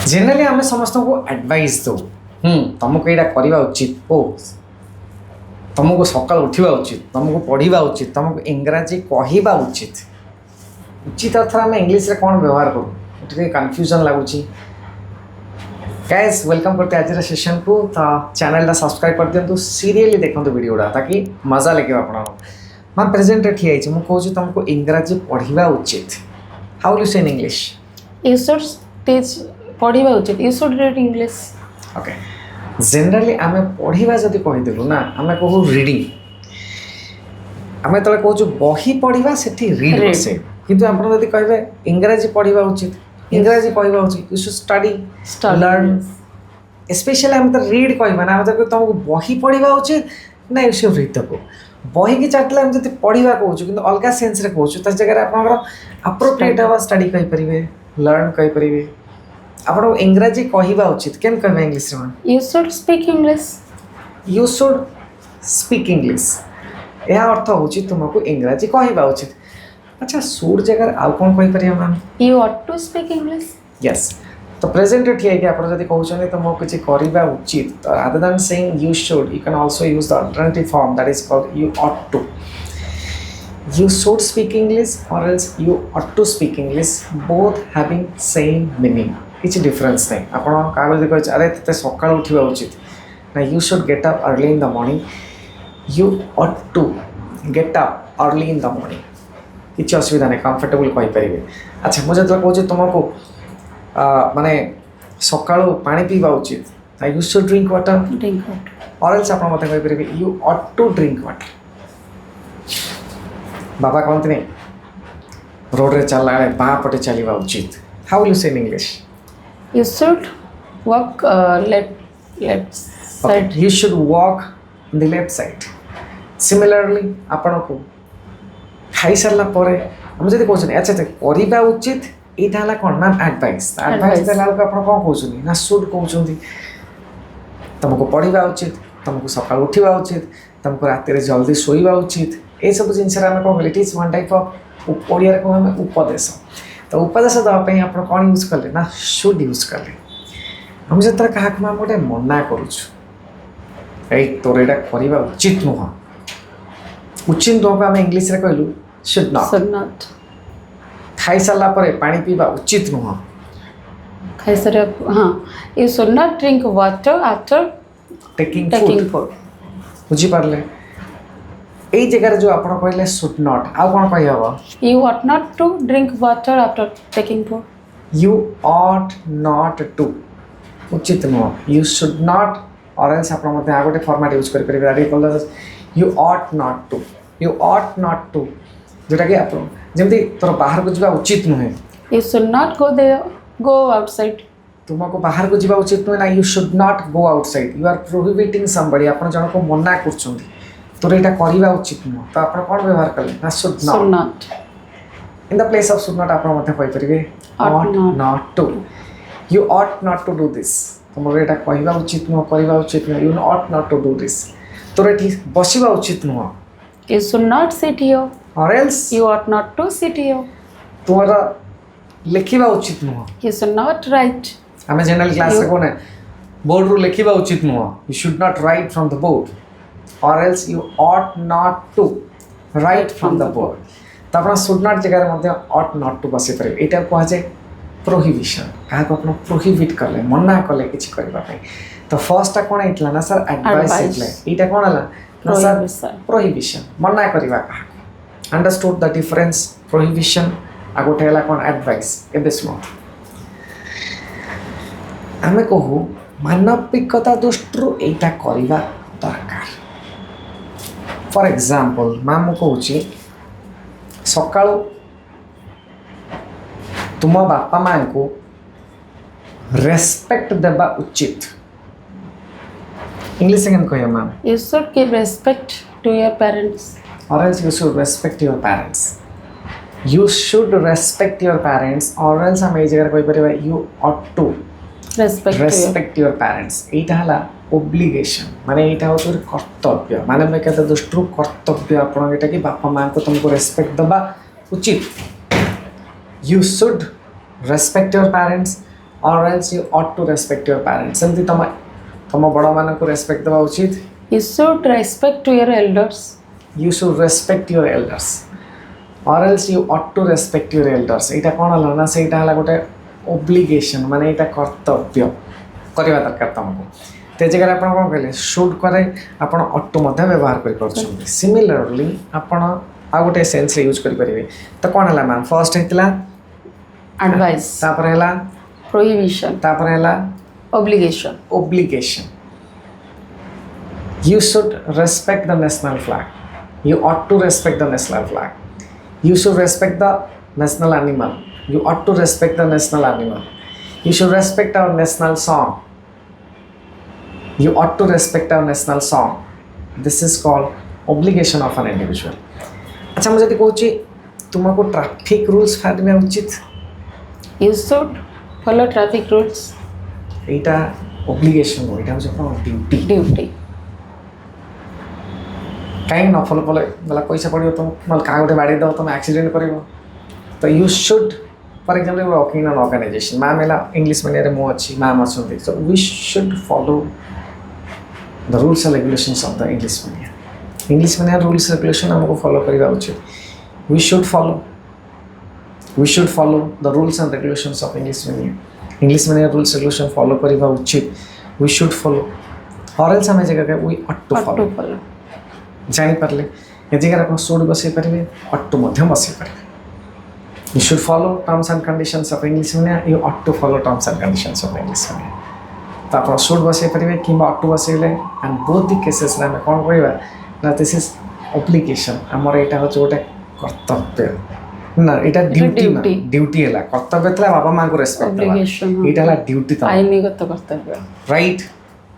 Generally आम समस्त को एडवाइस दो तुमको यहाँ करवा उचित ओ तुमको सका उठा उचित तुमको पढ़ा उचित तुमको इंग्राजी कहवा उचित उचित अर्थ आम इंग्लीश कौन व्यवहार करूँ कन्फ्यूजन लगुच गाइस वेलकम करते आज सेशन को तो चैनल सब्सक्राइब कर दिंतु सीरियली देखो वीडियोटा ताकि मजा लगे आप मैं प्रेजेंट ठिया मुझे कहूँ तुमको इंग्राजी पढ़ा उचित हाउ विल यू से in English You should teach पढ़ा उचित you should read English. Okay generally आम पढ़ा जदि कहीदेलु ना आम कहू रीडिंग आम तो कहूँ बही पढ़ा से रीड बसे किंतु आप कहे इंग्राजी पढ़ा उचित इंग्राजी कहवा उचित you should study learn specially आम तो रीड कहवा ना आम तुमको बही पढ़ा उचित ना you should read the book बही की चाटिले आम जब पढ़ा कहूँ कि अलग सेन्स रे कहूँ तो जगह आप अप्रोप्रिएट हवा स्टडी कहींपर लर्न कहींपर आप इंग्राजी कहवा उचित केन कहवा इंग्लिश रे You should speak English. You should speak English यह अर्थ हूँ तुमको इंग्राजी कहवा उचित अच्छा सुड जगह आउ कौन कहीपर ma'am You ought to speak English. Yes तो प्रेजेंट ठीक है आप कहते तो मो किसी करवा उचित तो other than saying you should you can also use the alternative form that is called you ought to you should speak English और else you ought to speak English both having same meaning किसी difference नहीं आप क्या कहे अरे ते सका उठा उचित ना you should get up early in the morning you ought to get up early in the morning किसी असुविधा नहीं कंफर्टेबल कहींपर अच्छा मुझे जो कहूँ तुमको माने सका पानी पीवा उचित यू शुड ड्रिंक वाटर और एल्स आप मत कहींपर you ought to drink water बाबा कहते नहीं रोड रे चलला बाँ पटे चलवा उचित हाउ विल यू से in English You should walk left side. You should walk on the left side. Similarly आपन को खाई सारला परे हम जदि कहछन अच्छा करबा उचित एटा हला कोन मैम एडवाइस देला को आपन कोन कहछन ना शुड कहछन तुमको पढ़ा उचित तुमको सकाळ उठिबा उचित तुमको रात रे जल्दी सोइबा उचित ए सब जिनस रे हम कोन it is one type of Odia रे कोन हम उपदेश तो उपदेश देवाई आप कौन यूज कले ना शुड यूज कले हम जो क्या गोटे मना करुँ तोर यहाँ करवा उचित नुह उचित नुह को आम इंग्लीश रे कहलु शुड नॉट खाई सारा पानी पीवा उचित नुह खाई सारा हाँ you should not drink water after taking food बुझीपारे यही जगह जो आप कहले शुड नॉट आउ कौन कही हम you ought not to drink water after taking food you ought not to उचित नुह you should not or else आप गोटे फॉर्मेट यूज कर यू ऑट नॉट टू जोटा कि आप जमी तोर बाहर को जावा उचित नुहे you should not go outside तुमको बाहर को जावा उचित नुहे ना you should not go outside you are prohibiting somebody आप जन को मना कर तोर यहाँ करवा उचित नुह तो आप कौन व्यवहार कले ना should not in the place of should not आप ought not to you ought not to do this तुम यहाँ कहवा उचित नुह करवा उचित नुह you ought not to do this तोर ये बसवा उचित नुह you should not sit here और else you ought not to sit here तुम लिखा उचित नुह यू शुड नॉट राइट आम जनरल क्लास रे कोने बोर्ड रू लिखा उचित नुह you should not write from the board or else you ought not to write from the board तो आप शुड नॉट जगह ought not to बसई पारे यहाँ कह जाए प्रोहिबिशन क्या आप प्रोहिबिट कले मना कले किसी करने तो फर्स्टा कौन होता ना सर एडवाइस यहाँ कौन है ना सर प्रोहिबिशन मना करवा क्या अंडरस्टूड द डिफरेंस प्रोहिबिशन आ गोटे है कौन एडवाइस एवं शुण आम कहू मानविकता दृष्टि यहाँ करवा दरकार फॉर एग्जांपल मैम कहूँ सका तुम बापा माँ को रेस्पेक्ट देवा उचित इंग्लिश से कह ma'am you should give respect to your parents और else you should respect your parents you should respect your parents और एल्स हम ये जगह कहीपर you ought to respect your parents यहाँ है ओब्लिगेशन माने यहाँ हूँ कर्तव्य मानविकता दृष्टि कर्तव्य आपटा कि बापा माँ को तुमको रेस्पेक्ट देवा उचित you should respect your parents or else you ought to respect your parents सेमती तम बड़ मान को रेस्पेक्ट देवा उचित You should respect to your elders. You should respect your elders or else you ought to respect your elders एटा कोन हला ना सेटा हला गोटे obligation माने एटा कर्तव्य करबा दरकार तुमको ते जगह आपण कोन कहले शुड करे आपण ought to मध्ये व्यवहार करि परछन सिमिलरली आपण आ गोटे सेंस रे यूज करि परिबे तो कोन हला मैम फर्स्ट हेतला Advice. तापर हला Prohibition. तापर हला Obligation. You should respect the national flag. You ought to respect the national flag. You should respect the national animal. You ought to respect the national animal. You should respect our national song. You ought to respect our national song. This is called obligation of an individual. अच्छा मुझे देखो ची तुमको traffic rules फाड़ने उचित You should follow traffic rules. Etah obligation हो एटा मुझे अपना Duty. कहीं न फॉलो फॉलो मतलब पैसा पड़ो तुम मतलब क्या गोटे बाड़ी दो तुम एक्सीडेंट कर तो you should for example working in an organization ma'am है इंग्लिश मीडियम मु अच्छी मैम अच्छी so we should follow the rules and regulations of the English medium rules regulation हमको फॉलो करवा उचित we should follow the rules and regulations of English medium rules regulation follow करवा उचित we should follow or else हमें जगह we ought to follow जानी पारे ये जगह आप शुड बसई पारे ऑट टू बसई पारे you should follow terms and conditions of English medium you ought to follow terms and conditions of English medium तो आप शुड बसई पारे कि ऑट टू बसईले एंड बोथ द केसेस आम कौन कहवा ना दिस इज ऑब्लिगेशन आमर यहाँ हूँ गोटे कर्तव्य ना यहाँ ड्यूटी है कर्तव्य था बाबा माँ को रेस्पेक्ट यहाँ ड्यूटी आईनगत कर्तव्य राइट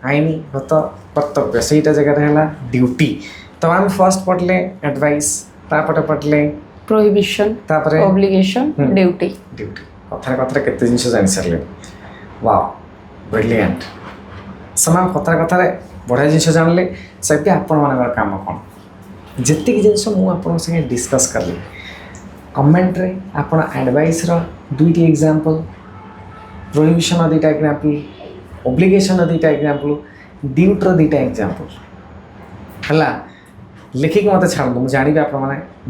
आईनगत कर्तव्य से जगह है ड्यूटी तो आम फर्स्ट पढ़ले एडवाइस तापटे पढ़ले प्रोहिबिशन तापरे ऑब्लिगेशन ड्यूटी कथा कथा केते जिंस जानि सारले वाओ ब्रिलियंट समान कथा कथा बढ़िया जिंस जानले सेबे आपण मानकर काम कोन जेतिक जिंस मु आपण संगे डिस्कस करली कमेंट रे आपण एडवाइस रो दुईटी एग्जांपल प्रोहिबिशन दुईटा एग्जांपल ऑब्लिगेशन दुईटा एग्जांपल ड्यूटी रो दुईटा एग्जांपल हला लिखिक मत छाड़ दो जानी आप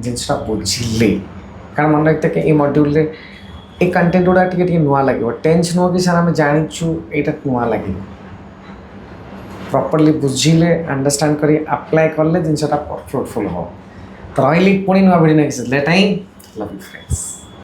जिनसा बुझे कारण मन रखते कि ये मड्यूल ये कंटेंट गुड़ा टे नुआ लगे टेंस नुह कि सर आम जाचु यहाँ नुआ लगे प्रॉपर्ली बुझिले अंडरस्टैंड करी अप्लाई कले जिनसा फ्रुटफुल हो तो रही पुणी नुआ भिडियो नहीं टाइम लव यू फ्रेंड्स।